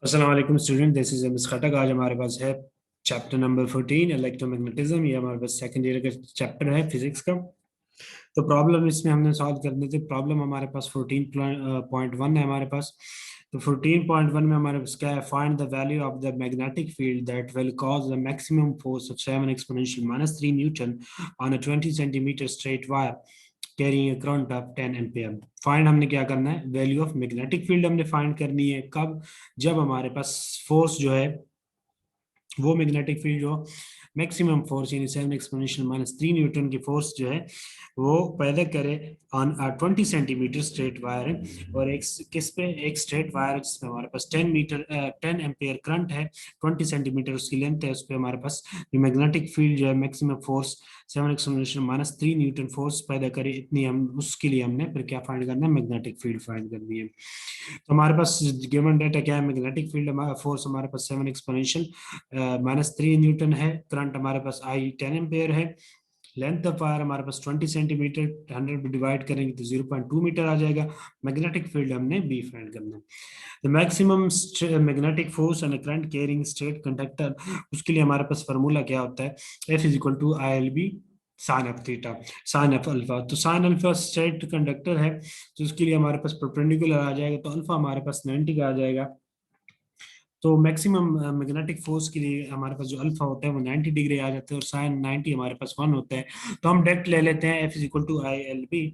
अस्सलाम वालेकुम student, this is M S Khattak. आज हमारे पास है चैप्टर नंबर 14 इलेक्ट्रोमैग्नेटिज्म। ये हमारे पास सेकंड ईयर का चैप्टर है फिजिक्स का। तो प्रॉब्लम इसमें हमने सॉल्व करनी थी। प्रॉब्लम हमारे पास 14.1 है हमारे पास। तो 14.1 में हमारे पास क्या है, find the value of the magnetic field that will cause the maximum force of 7 exponential -3 Newton on a 20 centimetre straight wire carrying a current of 10 ampere. Find हमने क्या करना है, वैल्यू ऑफ मैग्नेटिक फील्ड हमने find करनी है। कब? जब हमारे पास फोर्स जो है वो मैग्नेटिक फील्ड जो मैक्सिमम फोर्स यानी 7 एक्सपोनेंशियल -3 न्यूटन की फोर्स जो है वो पैदा करे ऑन 20 सेंटीमीटर स्ट्रेट वायर है। और एक किस पे, एक स्ट्रेट वायर जिसमें हमारे पास 10 एम्पियर करंट है, 20 सेंटीमीटर उसकी लेंथ है। उस पर हमारे पास मैग्नेटिक फील्ड जो है maximum force 7 exponential -3 Newton force पैदा करे, इतनी हम उसके लिए हमने फिर क्या फाइंड करना है, मैग्नेटिक फील्ड फाइंड करनी है। तो हमारे पास गिवन डेटा क्या है, मैग्नेटिक फील्ड फोर्स हमारे पास 7 एक्सपोनेंशियल -3 न्यूटन है। करंट हमारे पास आई 10 एम्पेयर है। लेंथ ऑफ वायर हमारे पास 20 सेंटीमीटर, 100 पे डिवाइड करेंगे तो 0.2 मीटर आ जाएगा। मैग्नेटिक फील्ड हमने बी फाइंड करना है। The maximum magnetic force and current carrying straight conductor, उसके लिए हमारे पास फार्मूला क्या होता है, F is equal to I L B sine of theta, sine of alpha. तो साइन अल्फा स्ट्रेट कंडक्टर है, तो उसके लिए हमारे पास परपेंडिकुलर आ जाएगा, तो अल्फा हमारे पास 90 का आ जाएगा। तो मैक्सिमम मैग्नेटिक फोर्स के लिए हमारे पास जो अल्फा होता है वो 90 डिग्री आ जाता है, और साइन 90 हमारे पास 1 होता है। तो हम डायरेक्ट ले लेते हैं F is equal to I L B,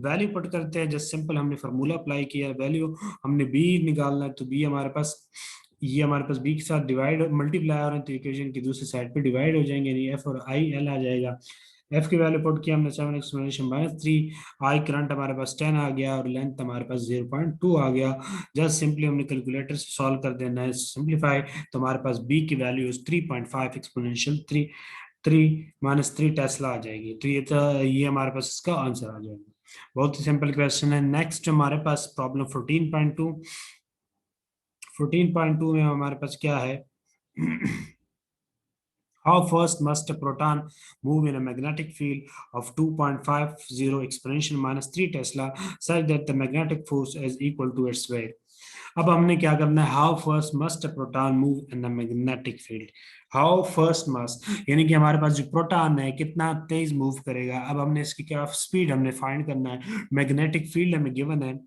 value put करते हैं। जस्ट सिंपल हमने फार्मूला अप्लाई किया, वैल्यू हमने बी निकालना है, तो बी हमारे पास, ये हमारे पास बी के साथ डिवाइड मल्टीप्लाई हो रहे हैं, तो इक्वेशन की दूसरी साइड पे डिवाइड हो जाएंगे, यानी एफ और आई एल आ जाएगा। एफ की वैल्यू पुट किया हमने 7 एक्सपोनेंशियल -3, आई करंट हमारे पास 10 आ गया, और लेंथ हमारे पास 0.2 आ गया। जस्ट सिंपली हमने कैलकुलेटर से सॉल्व कर देना है, सिंप्लीफाई। तो हमारे पास बी की वैल्यू 3.5 एक्सपोनेंशियल 3 टेस्ला आ जाएगी। तो ये हमारे पास इसका आंसर आ जाएगा। बहुत ही सिंपल क्वेश्चन है। नेक्स्ट हमारे पास प्रॉब्लम 14.2। 14.2 में हमारे पास क्या है How first must a proton move in a magnetic field of 2.50 exponential -3 Tesla such that the magnetic force is equal to its weight? अब हमने क्या करना है, how first must proton move in the magnetic field. How first must यानी कि हमारे पास जो proton है कितना तेज मूव करेगा। अब हमने इसकी क्या स्पीड हमने फाइंड करना है। मैग्नेटिक फील्ड हमें गिवन है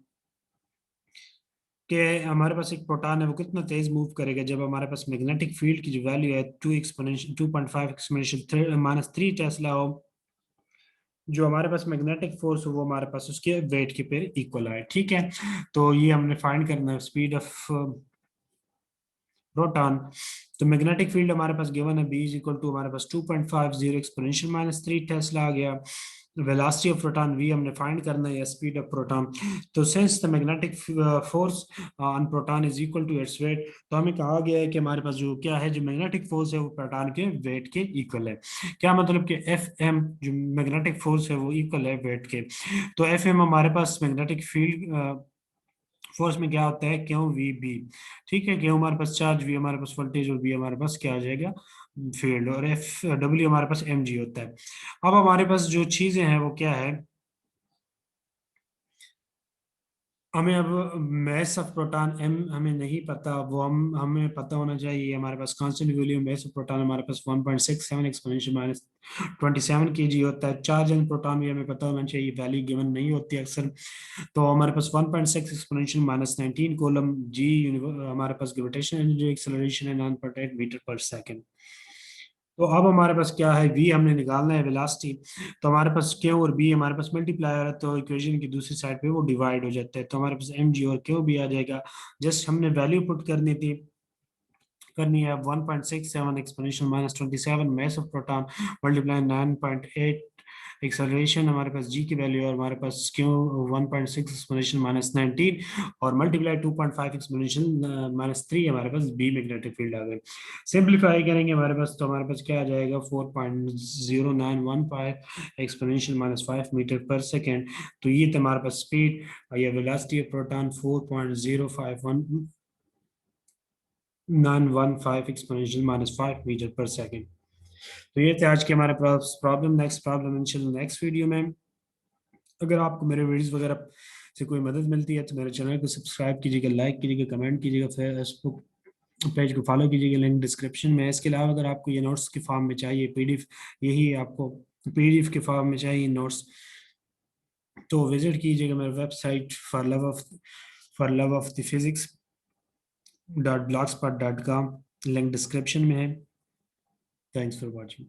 कि हमारे पास एक प्रोटॉन है वो कितना तेज मूव करेगा, जब हमारे पास मैग्नेटिक फील्ड की जो वैल्यू है 2.5 एक्सपोनेंशियल -3 टेस्ला हो, जो हमारे पास मैग्नेटिक फोर्स हो वो हमारे पास उसके वेट के पेयर इक्वल है। ठीक है, तो ये हमने फाइंड करना है स्पीड ऑफ प्रोटॉन। तो मैग्नेटिक फील्ड हमारे पास गिवन है बी इज इक्वल टू हमारे पास 2.50 एक्सपोनेंशियल -3 टेस्ला आ गया। वेलोसिटी ऑफ प्रोटॉन वी हमने फाइंड करना है, स्पीड ऑफ प्रोटॉन। तो since the magnetic force on proton is equal to its weight, तो हमें कहा गया है कि हमारे पास जो क्या है, जो मैग्नेटिक फोर्स है वो प्रोटॉन के वेट के इक्वल है। क्या मतलब कि एफ एम जो मैग्नेटिक फोर्स है वो इक्वल है वेट के। तो एफ एम हमारे पास मैग्नेटिक फील्ड फोर्स में क्या होता है, क्यू वी बी। ठीक है, क्यू हमारे पास चार्ज, वी हमारे पास वोल्टेज, और बी हमारे पास क्या आ जाएगा, फील्ड, और एफ डब्ल्यू हमारे पास एम जी होता है। अब हमारे पास जो चीजें हैं वो क्या है, हमें अब मैस ऑफ प्रोटॉन एम हमें नहीं पता, वो हमें पता होना चाहिए। हमारे पास constant value mass of proton हमारे पास 1.67 एक्सपोनेंशियल -27 केजी होता है। चार्ज एंड प्रोटॉन भी हमें पता होना चाहिए, वैल्यू गिवन नहीं होती अक्सर। तो हमारे पास 1.6 एक्सपोनेंशियल -19 कोलम जी हमारे पास ग्रेविटेशन एनर्जी एक्सेलरेशन है 9.8 मीटर पर सेकंड। तो अब हमारे पास क्या है, v हमने निकालना है वेलोसिटी। तो हमारे पास k और b हमारे पास मल्टीप्लायर है, तो इक्वेशन की दूसरी साइड पे वो डिवाइड हो जाता है, तो हमारे पास mg और q भी आ जाएगा। जस्ट हमने वैल्यू पुट करनी है 1.67 exponential -27 mass of proton multiply 9.8 acceleration हमारे पास g की वैल्यू है, और हमारे पास q 1.6 एक्सपोनेंशियल -19 और मल्टीप्लाई 2.5 एक्सपोनेंशियल -3 हमारे पास b मैग्नेटिक फील्ड आ गए। सिंप्लीफाई करेंगे हमारे पास, तो हमारे पास क्या आ जाएगा 4.0915 एक्सपोनेंशियल -5 मीटर पर सेकेंड। तो ये तो हमारे पास स्पीड या velocity of proton 4.051915 exponential -5 metre पर सेकेंड। तो ये थे आज के हमारे पास प्रॉब्लम। नेक्स्ट प्रॉब्लम इंशाल्लाह नेक्स्ट वीडियो में। अगर आपको मेरे वीडियोस वगैरह से कोई मदद मिलती है तो मेरे चैनल को सब्सक्राइब कीजिएगा, लाइक कीजिएगा, कमेंट कीजिएगा, फेसबुक पेज को फॉलो कीजिएगा, लिंक डिस्क्रिप्शन में है। इसके अलावा अगर आपको ये नोट्स के फॉर्म में चाहिए, पीडीएफ, यही आपको पीडीएफ के फॉर्म में चाहिए नोट्स, तो विजिट कीजिएगा मेरे वेबसाइट forloveofthephysics.blogspot.com, लिंक डिस्क्रिप्शन में है। Thanks for watching.